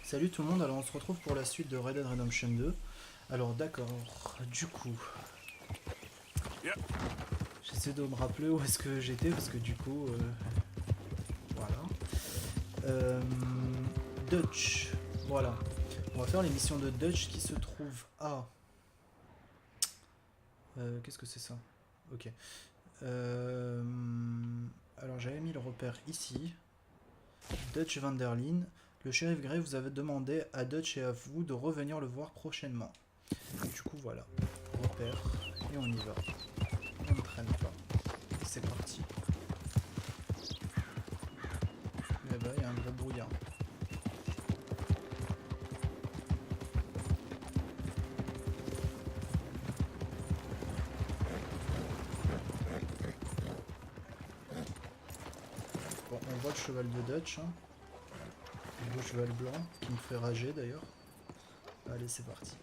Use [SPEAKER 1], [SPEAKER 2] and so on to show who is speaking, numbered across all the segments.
[SPEAKER 1] Salut tout le monde, alors on se retrouve pour la suite de Red Dead Redemption 2. Alors d'accord, du coup... J'essaie de me rappeler où est-ce que j'étais, parce que du coup... Voilà. Dutch, voilà. On va faire les missions de Dutch qui se trouvent à... Qu'est-ce que c'est ça? Ok. Alors j'avais mis le repère ici. Dutch Vanderlyn. Le shérif Gray vous avait demandé à Dutch et à vous de revenir le voir prochainement. Du coup voilà. Repère. Et on y va. On ne traîne pas. C'est parti. Et bah il y a un gros brouillard. Bon, on voit le cheval de Dutch. Hein. Le cheval blanc qui me fait rager d'ailleurs. Allez, c'est parti.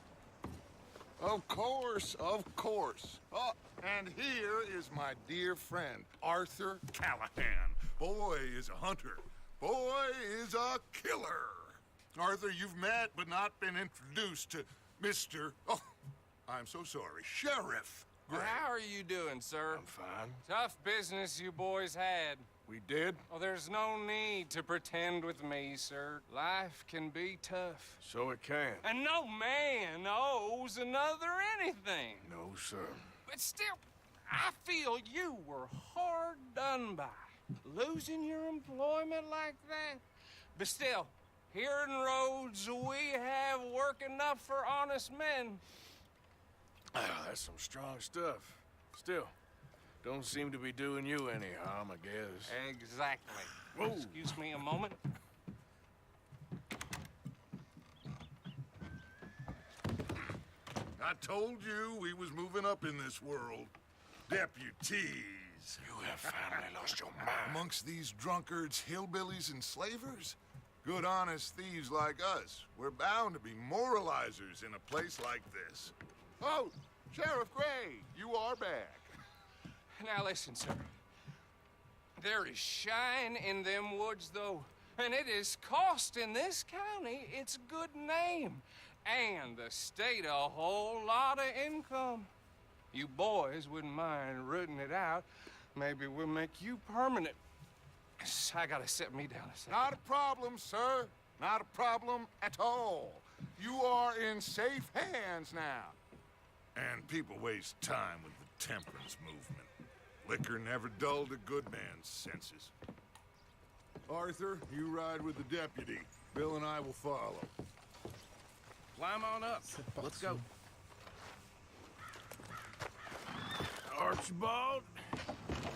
[SPEAKER 2] Of course, of course. Oh, and here is my dear friend, Arthur Callahan. Boy is a hunter. Boy is a killer. Arthur, you've met but not been introduced to Mr. Oh, I'm so sorry, Sheriff Gray.
[SPEAKER 3] How are you doing, sir?
[SPEAKER 2] I'm fine.
[SPEAKER 3] Tough business you boys had.
[SPEAKER 2] We did?
[SPEAKER 3] Oh, there's no need to pretend with me, sir. Life can be tough.
[SPEAKER 2] So it can.
[SPEAKER 3] And no man owes another anything.
[SPEAKER 2] No, sir.
[SPEAKER 3] But still, I feel you were hard done by. Losing your employment like that. But still, here in Rhodes, we have work enough for honest men.
[SPEAKER 4] That's some strong stuff. Still, don't seem to be doing you any harm, I guess.
[SPEAKER 3] Exactly.
[SPEAKER 4] Whoa.
[SPEAKER 3] Excuse me a moment.
[SPEAKER 2] I told you we was moving up in this world. Deputies.
[SPEAKER 4] You have finally lost your mind.
[SPEAKER 2] Amongst these drunkards, hillbillies, and slavers? Good honest thieves like us. We're bound to be moralizers in a place like this. Oh, Sheriff Gray, you are back.
[SPEAKER 3] Now listen, sir. There is shine in them woods, though, and it is costing this county its good name, and the state a whole lot of income. You boys wouldn't mind rooting it out. Maybe we'll make you permanent. I gotta sit me down a second.
[SPEAKER 2] Not a problem, sir. Not a problem at all. You are in safe hands now. And people waste time with the temperance movement. Liquor never dulled a good man's senses. Arthur, you ride with the deputy. Bill and I will follow.
[SPEAKER 3] Climb on up.
[SPEAKER 1] Let's
[SPEAKER 3] go.
[SPEAKER 4] Archibald?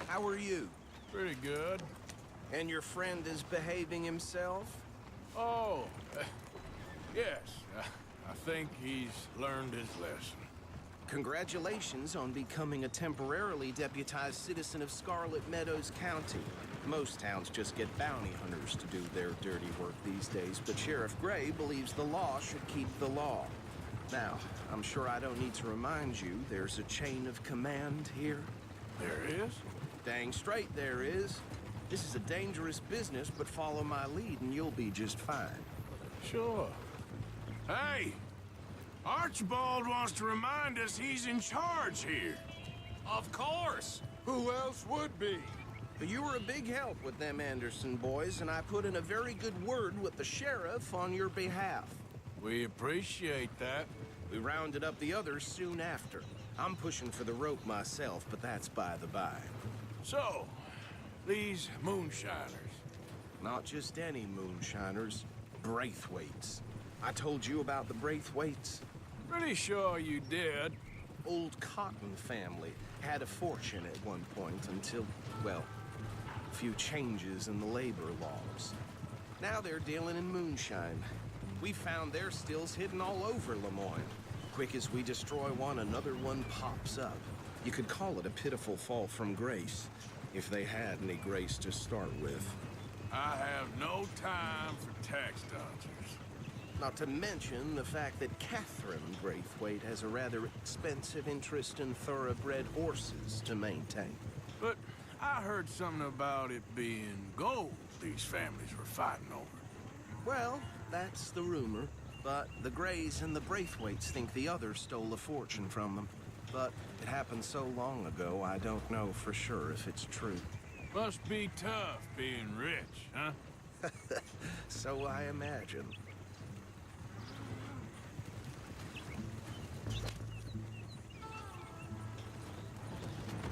[SPEAKER 5] How are you?
[SPEAKER 4] Pretty good.
[SPEAKER 5] And your friend is behaving himself?
[SPEAKER 4] Oh, yes. I think he's learned his lesson.
[SPEAKER 5] Congratulations on becoming a temporarily deputized citizen of Scarlet Meadows County. Most towns just get bounty hunters to do their dirty work these days, but Sheriff Gray believes the law should keep the law. Now, I'm sure I don't need to remind you there's a chain of command here.
[SPEAKER 4] There is?
[SPEAKER 5] Dang straight there is. This is a dangerous business, but follow my lead and you'll be just fine.
[SPEAKER 4] Sure. Hey! Archibald wants to remind us he's in charge here.
[SPEAKER 3] Of course.
[SPEAKER 2] Who else would be?
[SPEAKER 5] But you were a big help with them Anderson boys, and I put in a very good word with the sheriff on your behalf.
[SPEAKER 4] We appreciate that.
[SPEAKER 5] We rounded up the others soon after. I'm pushing for the rope myself, but that's by the by.
[SPEAKER 4] So, these moonshiners.
[SPEAKER 5] Not just any moonshiners, Braithwaites. I told you about the Braithwaites.
[SPEAKER 4] Pretty sure you did.
[SPEAKER 5] Old Cotton family had a fortune at one point until, well, a few changes in the labor laws. Now they're dealing in moonshine. We found their stills hidden all over Lemoyne. Quick as we destroy one, another one pops up. You could call it a pitiful fall from grace, if they had any grace to start with.
[SPEAKER 4] I have no time for tax dodgers.
[SPEAKER 5] Not to mention the fact that Catherine Braithwaite has a rather expensive interest in thoroughbred horses to maintain.
[SPEAKER 4] But I heard something about it being gold these families were fighting over.
[SPEAKER 5] Well, that's the rumor. But the Greys and the Braithwaites think the others stole a fortune from them. But it happened so long ago, I don't know for sure if it's true.
[SPEAKER 4] Must be tough being rich, huh?
[SPEAKER 5] So I imagine.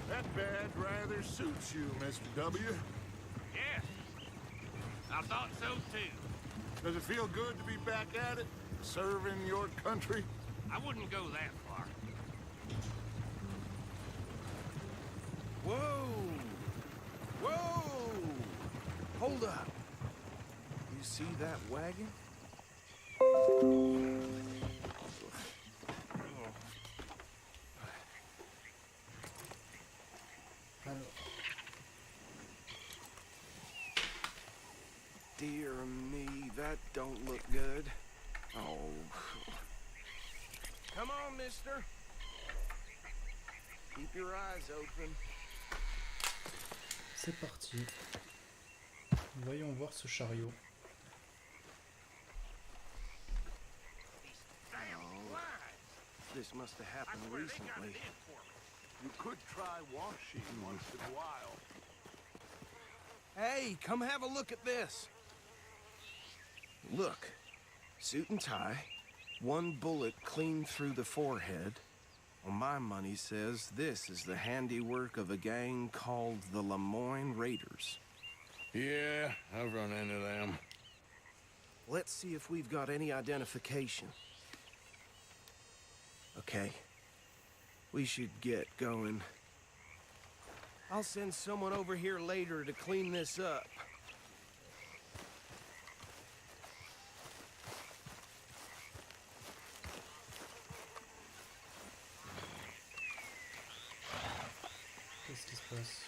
[SPEAKER 2] That badge rather suits you, Mr. W.
[SPEAKER 4] Yes. I thought so too.
[SPEAKER 2] Does it feel good to be back at it? Serving your country?
[SPEAKER 4] I wouldn't go that far.
[SPEAKER 5] Whoa! Whoa! Hold up. You see that wagon?
[SPEAKER 1] Alors,
[SPEAKER 5] Dear me, that don't look good. Oh. Come on, mister. Keep your eyes open.
[SPEAKER 1] c'est parti. Voyons voir ce chariot.
[SPEAKER 5] Oh, this must have happened recently.
[SPEAKER 2] You could try washing once in a while.
[SPEAKER 5] Hey, come have a look at this. Look, suit and tie, one bullet clean through the forehead. Well, my money says this is the handiwork of a gang called the Lemoyne Raiders.
[SPEAKER 4] Yeah, I've run into them.
[SPEAKER 5] Let's see if we've got any identification. Okay. We should get going. I'll send someone over here later to clean this up.
[SPEAKER 1] Qu'est-ce qui se passe?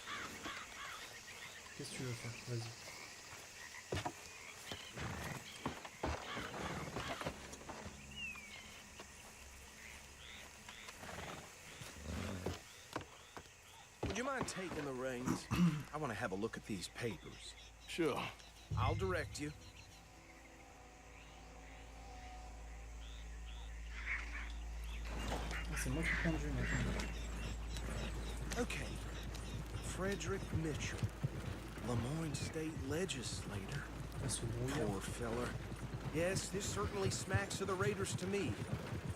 [SPEAKER 1] Qu'est-ce que tu veux faire? Vas-y.
[SPEAKER 5] Would you mind taking the reins? I want to have a look at these papers.
[SPEAKER 4] Sure.
[SPEAKER 5] I'll direct you.
[SPEAKER 1] Ah, c'est moi qui conduis maintenant.
[SPEAKER 5] Okay. Frederick Mitchell, Lemoyne State Legislator.
[SPEAKER 1] Ah, ce brouillard.
[SPEAKER 5] Poor feller. Yes, this certainly smacks of the Raiders to me.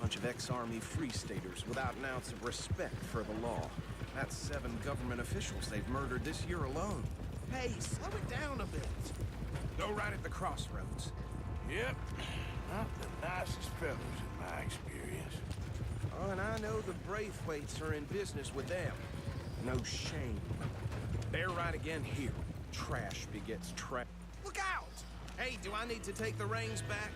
[SPEAKER 5] Bunch of ex-Army Free Staters without an ounce of respect for the law. That's 7 government officials they've murdered this year alone. Hey, slow it down a bit. Go right at the crossroads.
[SPEAKER 4] Yep. Not the nicest fellows in my experience.
[SPEAKER 5] Oh, and I know the Braithwaites are in business with them. No shame. They're right again here. Trash begets trash. Look out! Hey, do I need to take the reins back?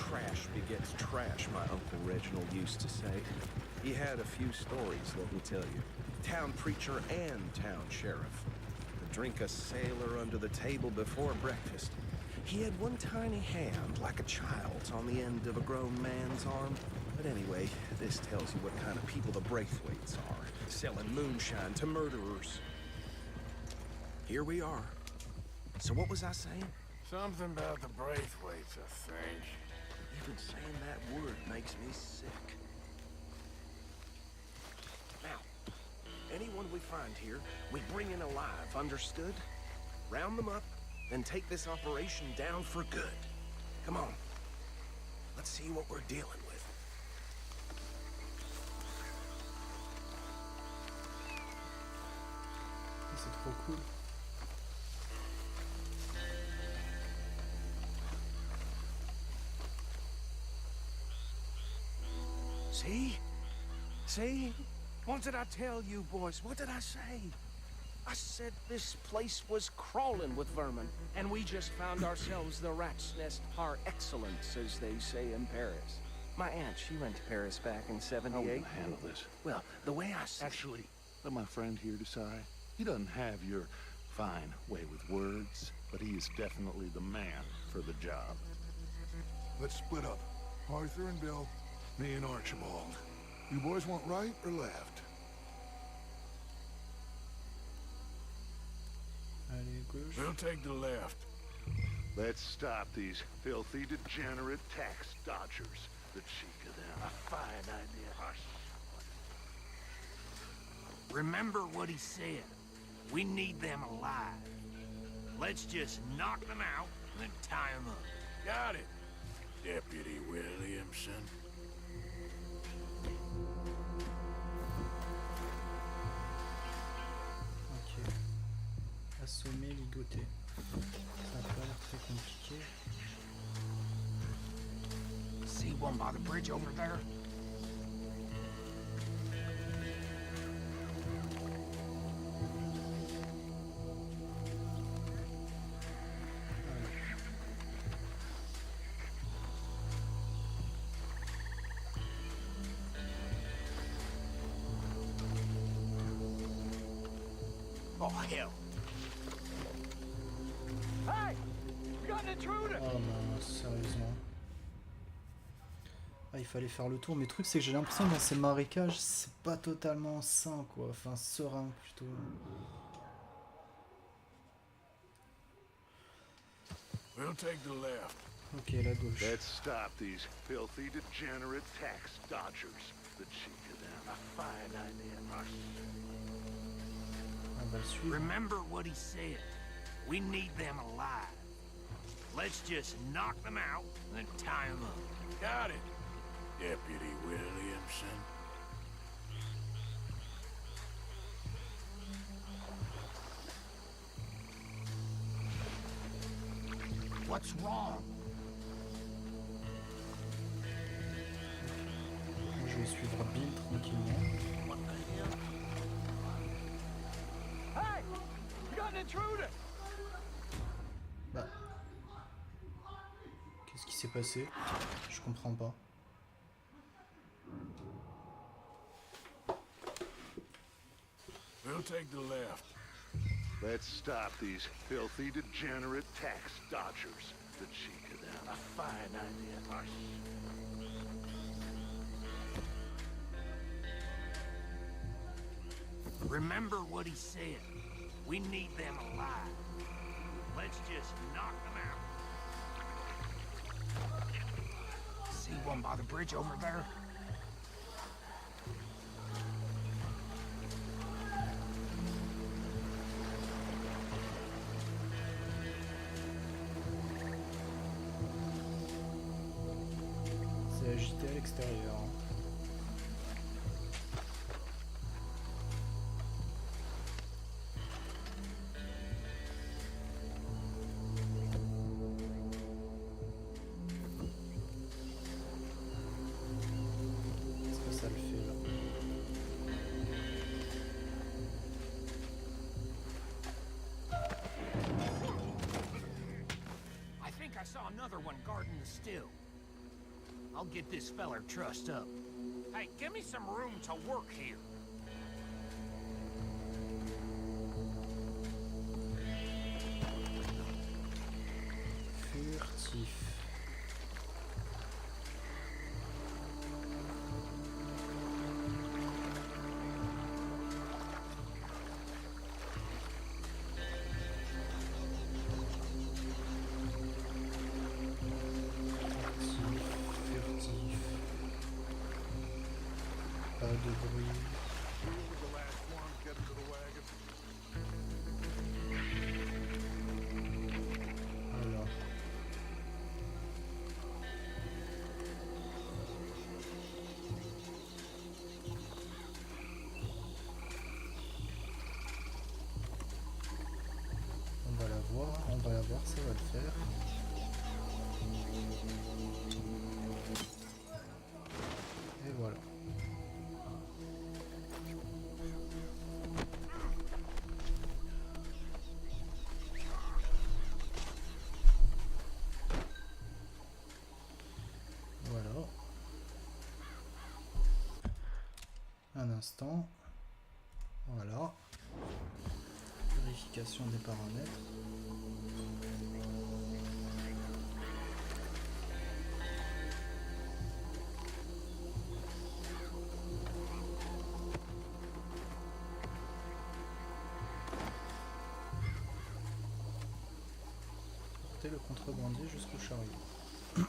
[SPEAKER 5] Trash begets trash, my Uncle Reginald used to say. He had a few stories, let me tell you. Town preacher and town sheriff. Could drink a sailor under the table before breakfast. He had one tiny hand, like a child's, on the end of a grown man's arm. But anyway, this tells you what kind of people the Braithwaites are. Selling moonshine to murderers. Here we are. So what was I saying?
[SPEAKER 4] Something about the Braithwaites, I think.
[SPEAKER 5] Even saying that word makes me sick. Now, anyone we find here, we bring in alive, understood? Round them up, then take this operation down for good. Come on. Let's see what we're dealing with.
[SPEAKER 1] C'est trop cool.
[SPEAKER 5] See? See? What did I tell you, boys? What did I say? I said this place was crawling with vermin, and we just found ourselves the rat's nest par excellence, as they say in Paris. My aunt, she went to Paris back in
[SPEAKER 6] How will
[SPEAKER 5] '78.
[SPEAKER 6] you handle this?
[SPEAKER 5] Well, the way I see
[SPEAKER 6] Actually, let my friend here decide. He doesn't have your fine way with words, but he is definitely the man for the job.
[SPEAKER 2] Let's split up. Arthur and Bill, me and Archibald. You boys want right or left?
[SPEAKER 1] Allez, gauche.
[SPEAKER 4] We'll take the left.
[SPEAKER 6] Let's stop these filthy, degenerate tax dodgers. The cheek of them. A fine idea. Hush.
[SPEAKER 7] Remember what he said. We need them alive. Let's just knock them out and then tie them up.
[SPEAKER 4] Got it, Deputy Williamson.
[SPEAKER 1] Ok. Assommer, ligoter. Ça a pas l'air très compliqué.
[SPEAKER 7] See one by the bridge over there? Oh, hell. Hey! We got an intruder!
[SPEAKER 1] Oh mince, sérieusement. Ah, il fallait faire le tour, mais le truc c'est que j'ai l'impression que dans ces marécages, c'est pas totalement sain quoi, enfin serein plutôt.
[SPEAKER 4] We'll take the left.
[SPEAKER 1] Ok, la gauche.
[SPEAKER 6] Let's stop these filthy, degenerate tax dodgers. The cheek of them. A fine idea. Hush.
[SPEAKER 1] On va le suivre.
[SPEAKER 7] Remember what he said. We need them alive. Let's just knock them out and then tie them up.
[SPEAKER 4] Got it, Deputy Williamson.
[SPEAKER 7] What's wrong?
[SPEAKER 1] Moi, je vais suivre Bill tranquillement.
[SPEAKER 7] What the hell? Hey! We got an intruder!
[SPEAKER 1] Bah. Qu'est-ce qui s'est passé? Je comprends pas.
[SPEAKER 4] We'll take the left.
[SPEAKER 6] Let's stop these filthy, degenerate tax dodgers. The cheek of them. A fine idea. Hush.
[SPEAKER 7] Remember what he said. We need them alive. Let's just knock them out. See one by the bridge over there?
[SPEAKER 1] C'est agité à l'extérieur. Qu'est-ce que ça le fait là?
[SPEAKER 7] I think I saw another one guarding the still. I'll get this feller trussed up. Hey, give me some room to work here.
[SPEAKER 1] Furtif. Furtif. Pas de bruit.
[SPEAKER 2] Who was the last one to get into the wagon?
[SPEAKER 1] Alors. On va la voir, ça va le faire. Et voilà. Voilà. Un instant. Voilà. Vérification des paramètres. transporter le contrebandier jusqu'au chariot.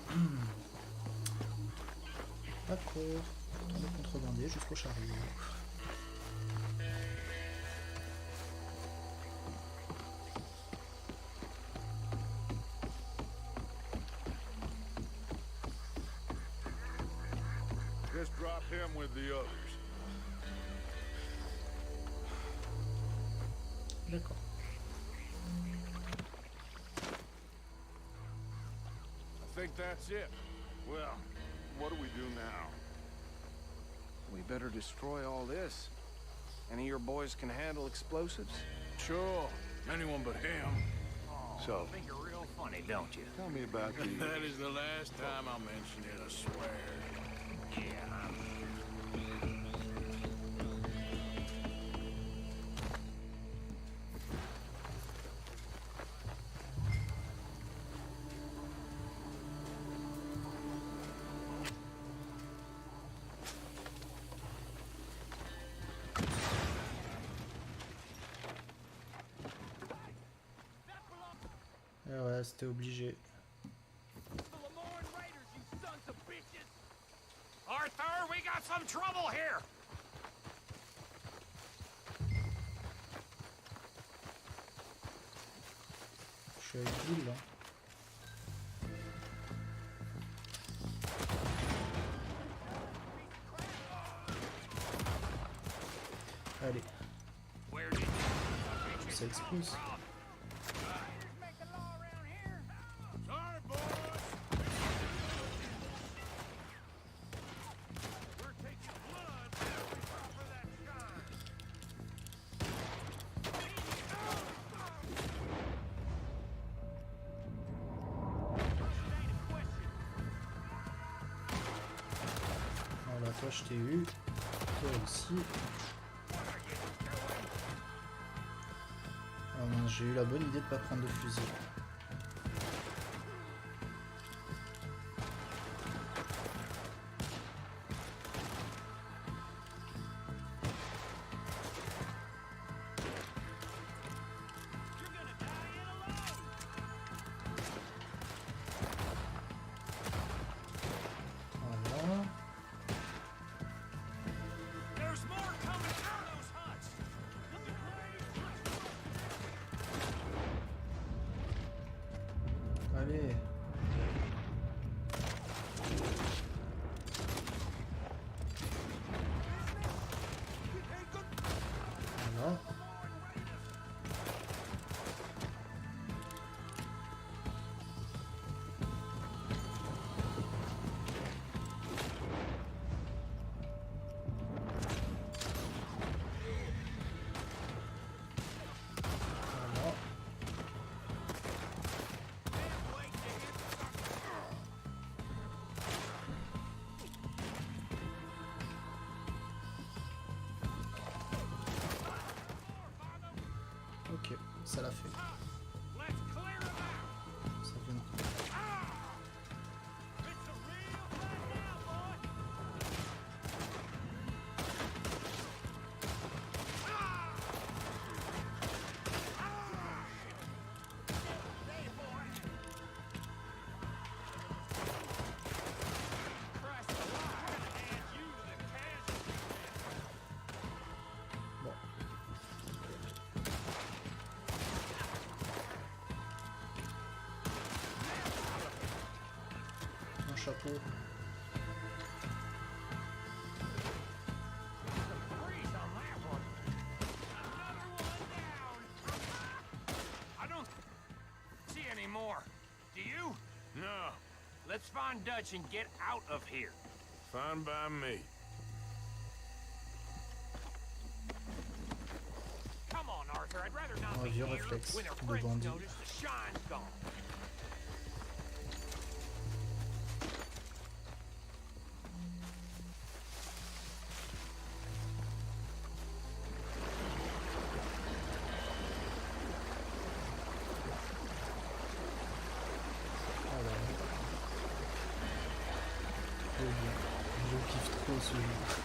[SPEAKER 1] D'accord. Portons le contrebandier jusqu'au chariot.
[SPEAKER 2] Just drop him with the others.
[SPEAKER 1] D'accord.
[SPEAKER 4] I think that's it.
[SPEAKER 2] Well, what do we do now?
[SPEAKER 5] We better destroy all this. Any of your boys can handle explosives?
[SPEAKER 4] Sure, anyone but him.
[SPEAKER 6] So,
[SPEAKER 7] Think you're real funny, don't you?
[SPEAKER 6] tell me about the...
[SPEAKER 4] That is the last time I'll mention it, I swear.
[SPEAKER 1] Ah ouais, c'était obligé.
[SPEAKER 7] Arthur, we got some trouble here.
[SPEAKER 1] Je suis avec Bill là. Allez,
[SPEAKER 7] Where did you
[SPEAKER 1] ça explose.
[SPEAKER 4] Sorry, boys. We're taking blood every drop of that shine.
[SPEAKER 1] Voilà, toi je t'ai eu. Toi aussi. Ah mince, j'ai eu la bonne idée de pas prendre de fusil. Voilà.
[SPEAKER 7] There's more coming out of those huts.
[SPEAKER 1] Allez. Voilà. Voilà. Ok, ça l'a fait.
[SPEAKER 7] Let's clear them out.
[SPEAKER 1] Ça vient.
[SPEAKER 7] It's a real fight now, boy. Christ alive, and you the casualty.
[SPEAKER 1] Bon. Un chapeau.
[SPEAKER 7] Freeze on that one. Another one down. I don't see any more. Do you?
[SPEAKER 4] No,
[SPEAKER 7] Let's find Dutch and get out of here.
[SPEAKER 4] fine by me.
[SPEAKER 7] Come on, Arthur. I'd rather not
[SPEAKER 1] Un
[SPEAKER 7] be
[SPEAKER 1] vieux
[SPEAKER 7] here
[SPEAKER 1] réflexe
[SPEAKER 7] when our
[SPEAKER 1] de
[SPEAKER 7] friends
[SPEAKER 1] bandit.
[SPEAKER 7] notice the shine's gone.
[SPEAKER 1] Voilà. Trop bien. Je kiffe trop ce jeu.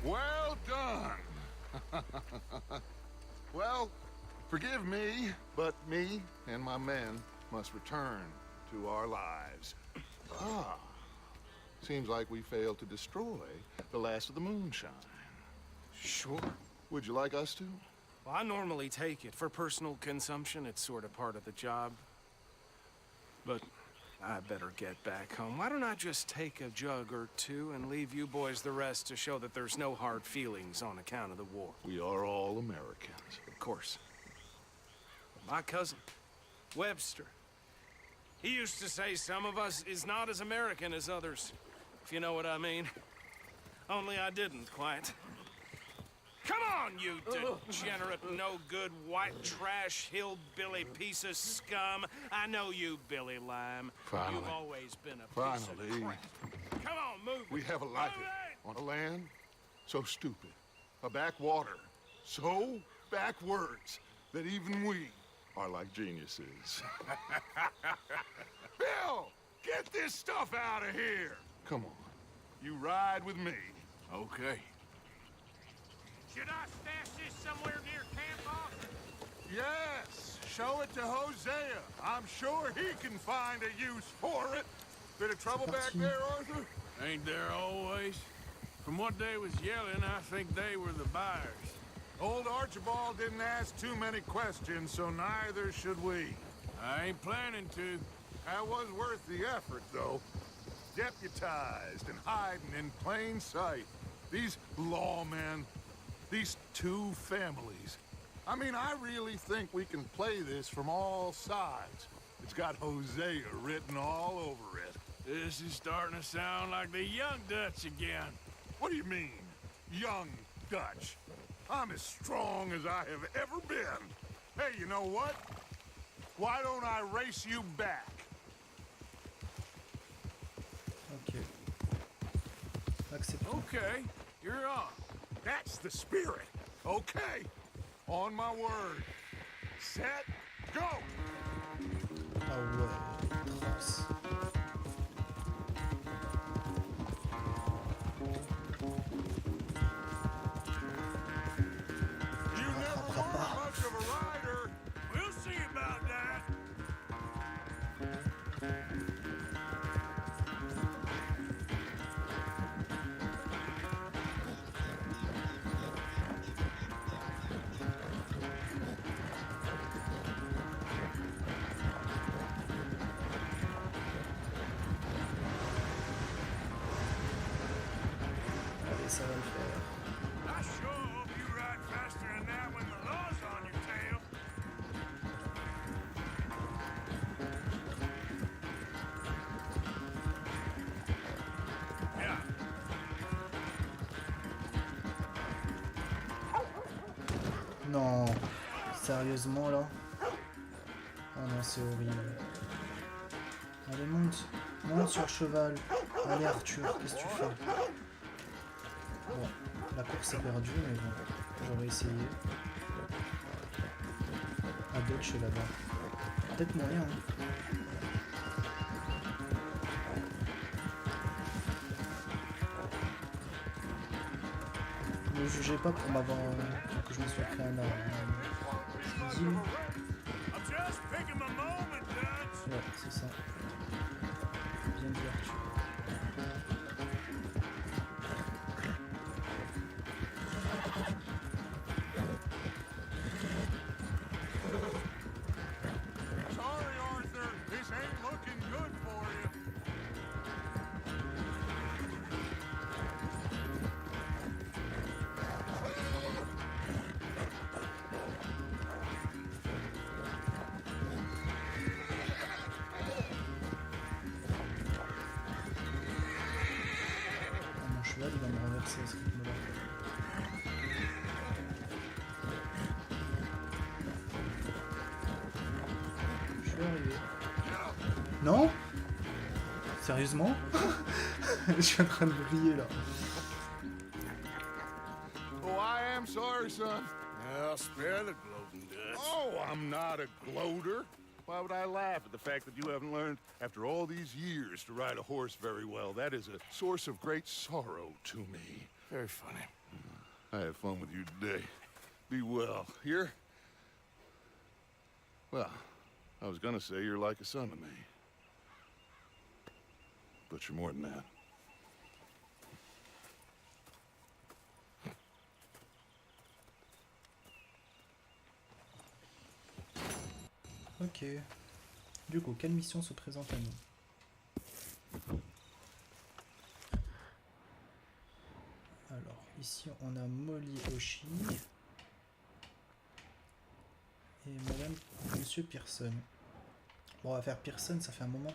[SPEAKER 2] Well done. Well, forgive me, but me and my men must return to our lives. Ah, seems like we failed to destroy the last of the moonshine.
[SPEAKER 5] Sure.
[SPEAKER 2] Would you like us to?
[SPEAKER 5] Well, I normally take it. For personal consumption, it's sort of part of the job. But I better get back home. Why don't I just take a jug or two and leave you boys the rest to show that there's no hard feelings on account of the war?
[SPEAKER 2] We are all Americans.
[SPEAKER 5] Of course. My cousin, Webster, he used to say some of us is not as American as others, if you know what I mean. Only I didn't quite. Come on, you degenerate, no-good, white trash, hillbilly piece of scum. I know you, Billy Lime.
[SPEAKER 2] Finally.
[SPEAKER 5] You've always been a piece of
[SPEAKER 2] Finally.
[SPEAKER 5] crap. Come on, move
[SPEAKER 2] We
[SPEAKER 5] it.
[SPEAKER 2] have a life
[SPEAKER 5] Move it!
[SPEAKER 2] on a land so stupid, a backwater so backwards that even we are like geniuses. Bill, get this stuff out of here. Come on, you ride with me.
[SPEAKER 4] Okay.
[SPEAKER 7] Should I stash this somewhere near camp, boss?
[SPEAKER 2] Yes, show it to Hosea. I'm sure he can find a use for it. Bit of trouble back there, Arthur?
[SPEAKER 4] Ain't there always? From what they was yelling, I think they were the buyers.
[SPEAKER 2] Old Archibald didn't ask too many questions, so neither should we.
[SPEAKER 4] I ain't planning to.
[SPEAKER 2] That was worth the effort, though. Deputized and hiding in plain sight. These lawmen, these two families. I mean, I really think we can play this from all sides. It's got Hosea written all over it.
[SPEAKER 4] This is starting to sound like the Young Dutch again.
[SPEAKER 2] What do you mean, young Dutch? I'm as strong as I have ever been. Hey, you know what? Why don't I race you back?
[SPEAKER 1] Ok. Acceptons.
[SPEAKER 4] Okay, you're on.
[SPEAKER 2] That's the spirit. Okay. On my word. Set, go!
[SPEAKER 1] Ah ouais, trace.
[SPEAKER 2] You never were much of a rider.
[SPEAKER 4] We'll see about that.
[SPEAKER 1] Allez, ça va le faire.
[SPEAKER 4] I sure hope you ride faster than that when the law's on your tail. Yeah.
[SPEAKER 1] Non, sérieusement là. Oh non, c'est horrible. Allez, monte. Monte sur le cheval. Allez, Arthur, qu'est-ce que tu fais? Bon, la course est perdue, mais bon, j'aurais essayé. Ah, Dutch est là-bas. Peut-être moyen, hein. Ne jugez pas pour m'avoir... que je me sois créé un deal.
[SPEAKER 4] I'm just picking my moment, Dutch.
[SPEAKER 1] Ouais, c'est ça. Bien dit, Arthur.
[SPEAKER 2] Sorry, Arthur. This ain't looking good for you.
[SPEAKER 1] Ah, mon cheval, il va me renverser à ce rythme-là. Je suis arrivé. Non? Sérieusement? Je suis en train de briller là.
[SPEAKER 2] Oh, I am sorry, son.
[SPEAKER 4] Well, spare the gloating, Dutch.
[SPEAKER 2] Oh, I'm not a gloater. Why would I laugh at the fact that you haven't learned, after all these years, to ride a horse very well? That is a source of great sorrow to me.
[SPEAKER 4] Very funny.
[SPEAKER 2] I had fun with you today. Be well. Here? Well, I was gonna say you're like a son to me. But you're more than that.
[SPEAKER 1] Ok. Du coup, quelle mission se présente à nous? Alors, ici on a Molly Oshi et Madame Monsieur Pearson. Bon, on va faire Pearson, ça fait un moment.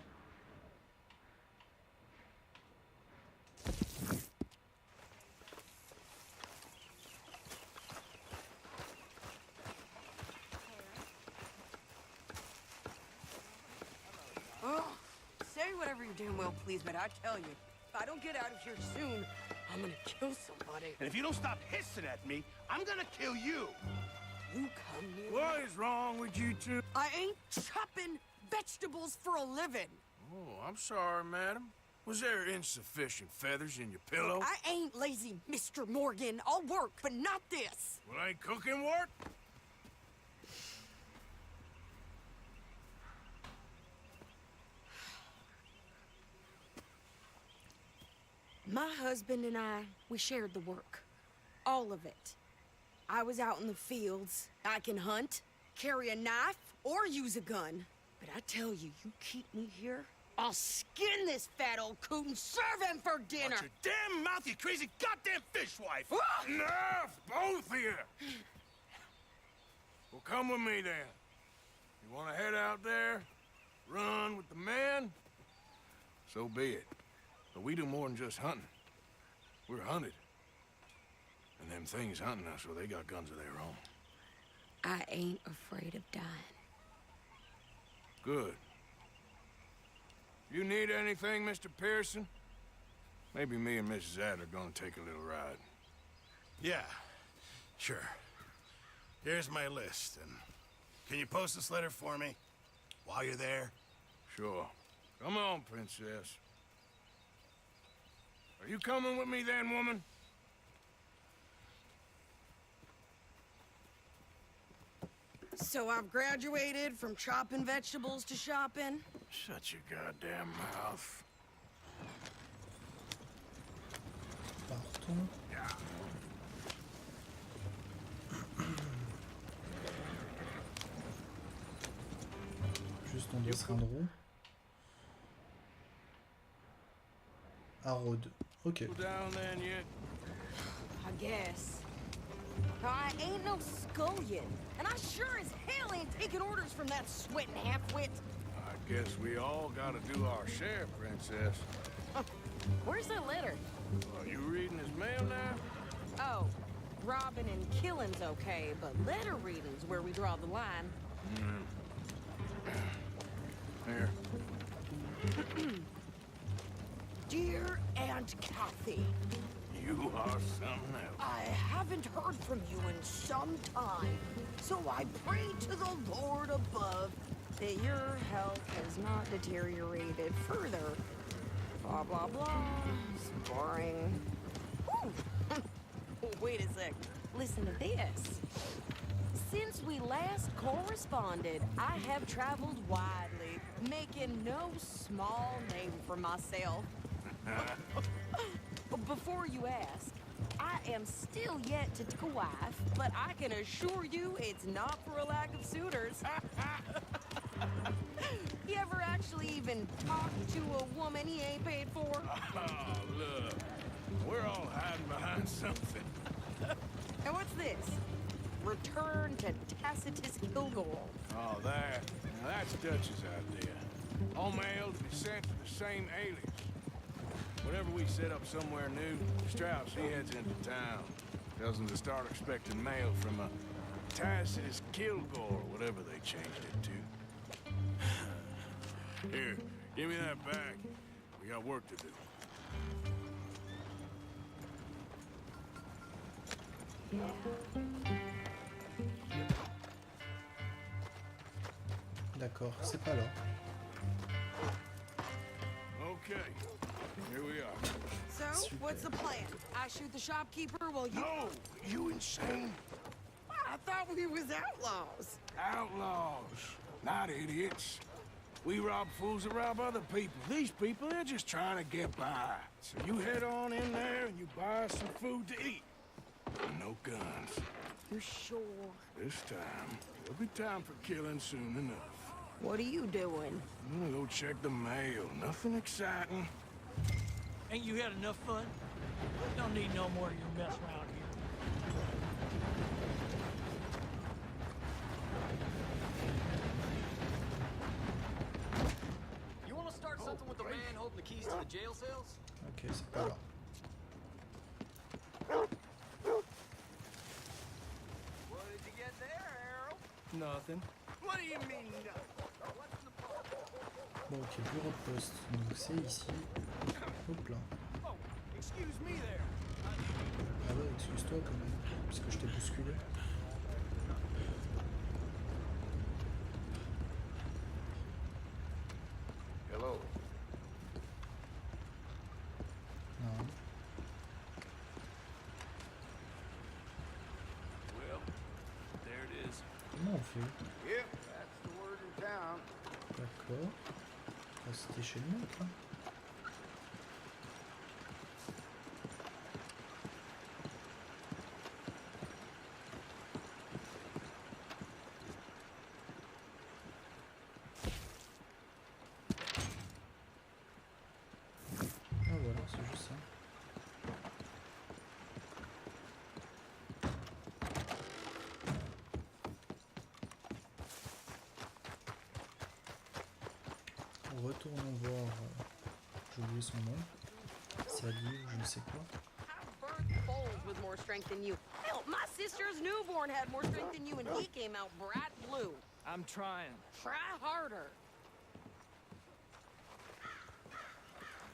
[SPEAKER 8] Oh, say whatever you damn well please, but I tell you, if I don't get out of here soon, I'm gonna kill somebody.
[SPEAKER 7] And if you don't stop hissing at me, I'm gonna kill you.
[SPEAKER 8] You come near
[SPEAKER 7] What
[SPEAKER 8] me.
[SPEAKER 7] is wrong with you two?
[SPEAKER 8] I ain't chopping vegetables for a living.
[SPEAKER 4] Oh, I'm sorry, madam. Was there insufficient feathers in your pillow?
[SPEAKER 8] I ain't lazy, Mr. Morgan. I'll work, but not this.
[SPEAKER 4] Well, ain't cooking work?
[SPEAKER 8] My husband and I, we shared the work. All of it. I was out in the fields. I can hunt, carry a knife, or use a gun. But I tell you, you keep me here, I'll skin this fat old coot and serve him for dinner.
[SPEAKER 7] Watch your damn mouth, you crazy goddamn fishwife!
[SPEAKER 8] Ah!
[SPEAKER 4] Enough, both of you! Well, come with me then. You want to head out there, run with the men? So be it. But we do more than just hunting. We're hunted. And them things hunting us, well, they got guns of their own.
[SPEAKER 8] I ain't afraid of dying.
[SPEAKER 4] Good. You need anything, Mr. Pearson? Maybe me and Mrs. Adler are gonna take a little ride.
[SPEAKER 7] Yeah, sure. Here's my list, and can you post this letter for me while you're there?
[SPEAKER 4] Sure. Come on, Princess. Are you coming with me then, woman?
[SPEAKER 8] So I've graduated from chopping vegetables to shopping.
[SPEAKER 4] Shut your goddamn mouth.
[SPEAKER 1] Partons. Juste on doit se rendre où? À Rhodes. Ok.
[SPEAKER 4] You down then yet?
[SPEAKER 8] I guess. I ain't no scullion, and I sure as hell ain't taking orders from that sweating half-wit.
[SPEAKER 4] I guess we all gotta do our share, Princess.
[SPEAKER 8] Where's that letter?
[SPEAKER 4] Are you reading his mail now?
[SPEAKER 8] Oh, robbing and killing's okay, but letter reading's where we draw the line.
[SPEAKER 4] Here.
[SPEAKER 8] Dear Aunt Kathy,
[SPEAKER 4] You are something else.
[SPEAKER 8] I haven't heard from you in some time, so I pray to the Lord above that your health has not deteriorated further. Blah, blah, blah. It's boring. Ooh. Wait a sec. Listen to this. Since we last corresponded, I have traveled widely, making no small name for myself. Before you ask, I am still yet to take a wife, but I can assure you it's not for a lack of suitors. You ever actually even talked to a woman he ain't paid for?
[SPEAKER 4] Oh, look. We're all hiding behind something.
[SPEAKER 8] And what's this? Return to Tacitus Kilgore.
[SPEAKER 4] Oh, that. Now, that's Dutch's idea. All mail to be sent to the same alias. Whenever we set up somewhere new, Strauss, he heads into town. Tells them to start expecting mail from a Tacitus Kilgore, whatever they changed it to. Here, give me that back. We got work to do.
[SPEAKER 1] D'accord, c'est pas là.
[SPEAKER 4] Okay, here we are.
[SPEAKER 8] So, what's the plan? I shoot the shopkeeper while you...
[SPEAKER 4] No! You insane?
[SPEAKER 8] I thought we was outlaws.
[SPEAKER 4] Outlaws, not idiots. We rob fools that rob other people. These people, they're just trying to get by. So you head on in there and you buy us some food to eat. And no guns.
[SPEAKER 8] You're sure?
[SPEAKER 4] This time, there'll be time for killing soon enough.
[SPEAKER 8] What are you doing?
[SPEAKER 4] I'm gonna go check the mail. Nothing exciting.
[SPEAKER 7] Ain't you had enough fun? Don't need no more of your mess around here.
[SPEAKER 9] You want to start something with the man holding the keys to the jail cells?
[SPEAKER 1] Ok, c'est pas là.
[SPEAKER 9] What did you get there, Harold?
[SPEAKER 7] Nothing.
[SPEAKER 9] What do you mean, no?
[SPEAKER 1] Bon, ok, bureau de poste. Donc c'est ici. Hop là.
[SPEAKER 7] Oh, excuse me there.
[SPEAKER 1] Ah ouais, excuse-toi quand même, puisque je t'ai bousculé.
[SPEAKER 2] Hello.
[SPEAKER 1] Non.
[SPEAKER 4] Well, there it is.
[SPEAKER 1] Comment on fait?
[SPEAKER 2] Yep, that's the word in town.
[SPEAKER 1] D'accord. Ah, c'était chez le mec là. Ah voilà, c'est juste ça. Retournons voir, j'ai oublié son nom, Sadies ou je ne sais quoi.
[SPEAKER 8] Bird foals with more strength than you. Hell, my sister's newborn had more strength than you, and he came out bright blue.
[SPEAKER 7] I'm trying.
[SPEAKER 8] Try harder.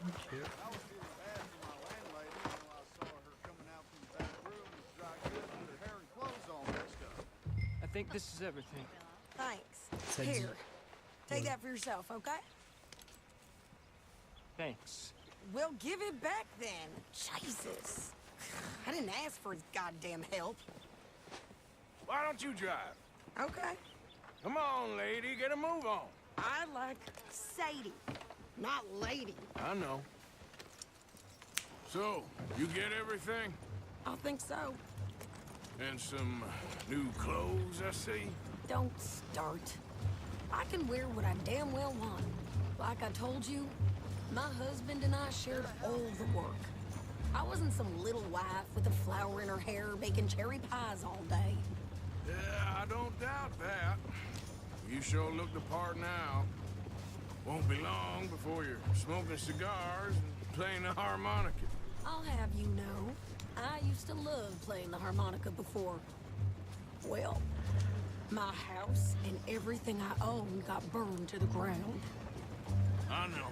[SPEAKER 1] Ok.
[SPEAKER 2] I was feeling bad for my landlady until I saw her coming out from the back room with dry goods with her hair and clothes all messed up.
[SPEAKER 7] I think this is everything.
[SPEAKER 8] Thanks.
[SPEAKER 1] Sadie.
[SPEAKER 8] Here, take that for yourself, okay?
[SPEAKER 7] Thanks.
[SPEAKER 8] Well, give it back then. Jesus. I didn't ask for his goddamn help.
[SPEAKER 4] Why don't you drive?
[SPEAKER 8] Okay.
[SPEAKER 4] Come on, lady, get a move on.
[SPEAKER 8] I like Sadie, not lady.
[SPEAKER 4] I know. So, you get everything?
[SPEAKER 8] I think so.
[SPEAKER 4] And some new clothes, I see?
[SPEAKER 8] Don't start. I can wear what I damn well want. Like I told you, my husband and I shared all the work. I wasn't some little wife with a flower in her hair baking cherry pies all day.
[SPEAKER 4] Yeah, I don't doubt that. You sure look the part now. Won't be long before you're smoking cigars and playing the harmonica.
[SPEAKER 8] I'll have you know, I used to love playing the harmonica before. Well, my house and everything I owned got burned to the ground.
[SPEAKER 4] I know.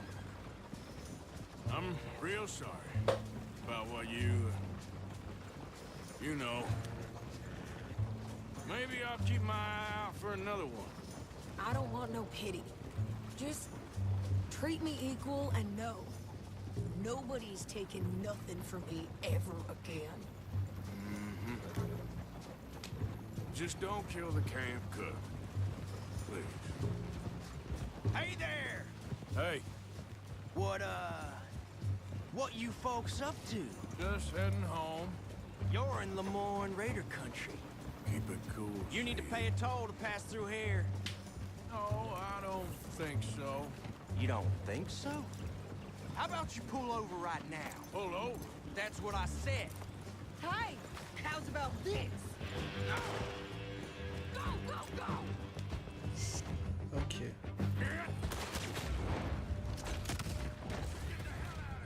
[SPEAKER 4] I'm real sorry about what you know. Maybe I'll keep my eye out for another one.
[SPEAKER 8] I don't want no pity. Just treat me equal and know nobody's taking nothing from me ever again.
[SPEAKER 4] Just don't kill the camp cook. Please.
[SPEAKER 10] Hey there!
[SPEAKER 4] Hey,
[SPEAKER 10] What you folks up to?
[SPEAKER 4] just heading home.
[SPEAKER 10] You're in Lemoyne Raider country.
[SPEAKER 4] Keep it cool.
[SPEAKER 10] You need to
[SPEAKER 4] Steve.
[SPEAKER 10] pay a toll to pass through here.
[SPEAKER 4] No, I don't think so.
[SPEAKER 10] You don't think so? How about you pull over right now?
[SPEAKER 4] Pull over.
[SPEAKER 10] That's what I said.
[SPEAKER 8] Hey, how's about this? Go, go, go!
[SPEAKER 1] Ok.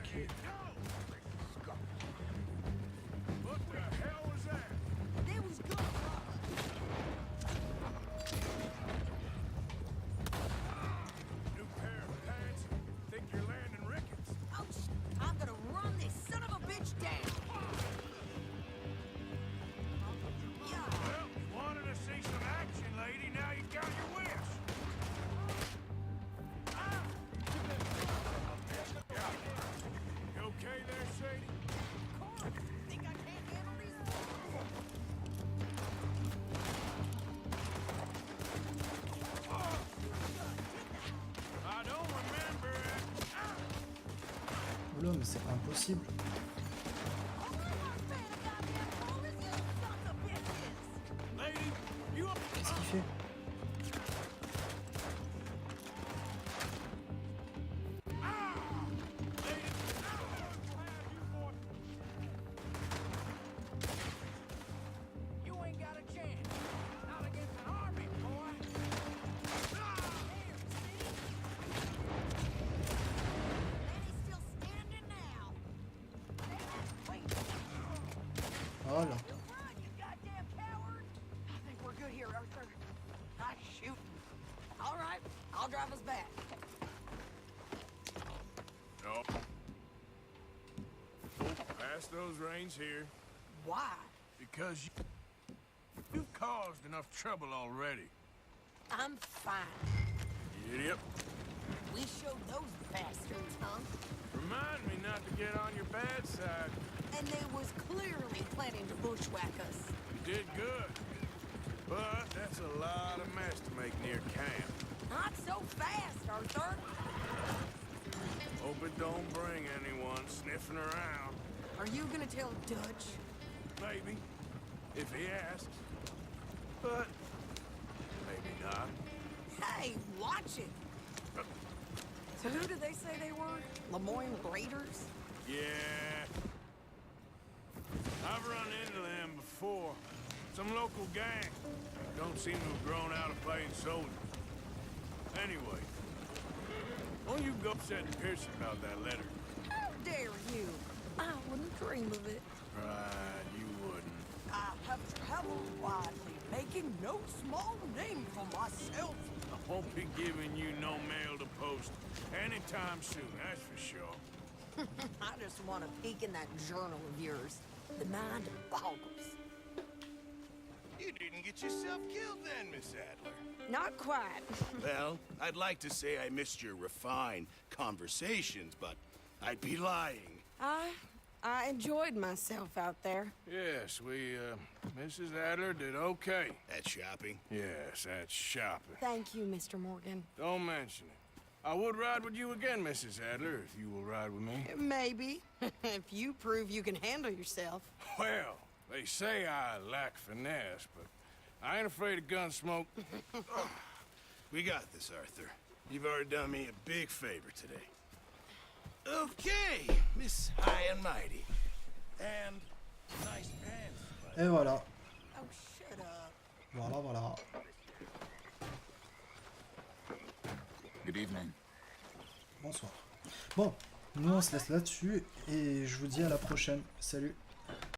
[SPEAKER 1] Ok.
[SPEAKER 4] What the hell was that?
[SPEAKER 8] There was good.
[SPEAKER 4] New pair of pants? Think you're landing rickets?
[SPEAKER 8] Oh, I'm gonna run this son of a bitch down. Yeah.
[SPEAKER 4] Well, you wanted to see some action, lady. Now you got your wish.
[SPEAKER 1] diplôme, c'est impossible. Qu'est-ce qu'il fait? Voilà.
[SPEAKER 8] I think we're good here, Arthur. Nice shooting. All right, I'll drive us back.
[SPEAKER 4] No. Pass those reins here.
[SPEAKER 8] Why?
[SPEAKER 4] Because you've caused enough trouble already.
[SPEAKER 8] I'm fine.
[SPEAKER 4] Idiot.
[SPEAKER 8] We showed those bastards, huh?
[SPEAKER 4] Remind me not to get on your bad side.
[SPEAKER 8] And they was clearly planning to bushwhack us.
[SPEAKER 4] You did good. But that's a lot of mess to make near camp.
[SPEAKER 8] Not so fast, Arthur.
[SPEAKER 4] Hope it don't bring anyone sniffing around.
[SPEAKER 8] Are you gonna tell Dutch?
[SPEAKER 4] Maybe. If he asks. But maybe not.
[SPEAKER 8] Hey, watch it. So who did they say they were? Lemoyne Raiders?
[SPEAKER 4] Yeah. I've run into them before. Some local gang. Don't seem to have grown out of playing soldiers. Anyway, won't you go upset Pearson about that letter?
[SPEAKER 8] How dare you? I wouldn't dream of it.
[SPEAKER 4] Right, you wouldn't.
[SPEAKER 8] I have traveled widely, making no small name for myself.
[SPEAKER 4] I won't be giving you no mail to post anytime soon, that's for sure.
[SPEAKER 8] I just want to peek in that journal of yours. The mind boggles.
[SPEAKER 11] You didn't get yourself killed then, Miss Adler.
[SPEAKER 8] Not quite.
[SPEAKER 11] Well, I'd like to say I missed your refined conversations, but I'd be lying.
[SPEAKER 8] I enjoyed myself out there.
[SPEAKER 4] Yes, Mrs. Adler did okay.
[SPEAKER 11] At shopping?
[SPEAKER 4] Yes, that's shopping.
[SPEAKER 8] Thank you, Mr. Morgan.
[SPEAKER 4] Don't mention it. I would ride with you again, Mrs. Adler, if you will ride with me.
[SPEAKER 8] Maybe. If you prove you can handle yourself.
[SPEAKER 4] Well, they say I lack finesse, but I ain't afraid of gun smoke.
[SPEAKER 11] We got this, Arthur. You've already done me a big favor today. Okay, Miss High and Mighty. And nice pants.
[SPEAKER 1] Et voilà.
[SPEAKER 8] Oh, shut up.
[SPEAKER 1] Voilà, voilà.
[SPEAKER 12] Good evening.
[SPEAKER 1] Bonsoir. Bon, nous on se laisse là-dessus et je vous dis à la prochaine. Salut.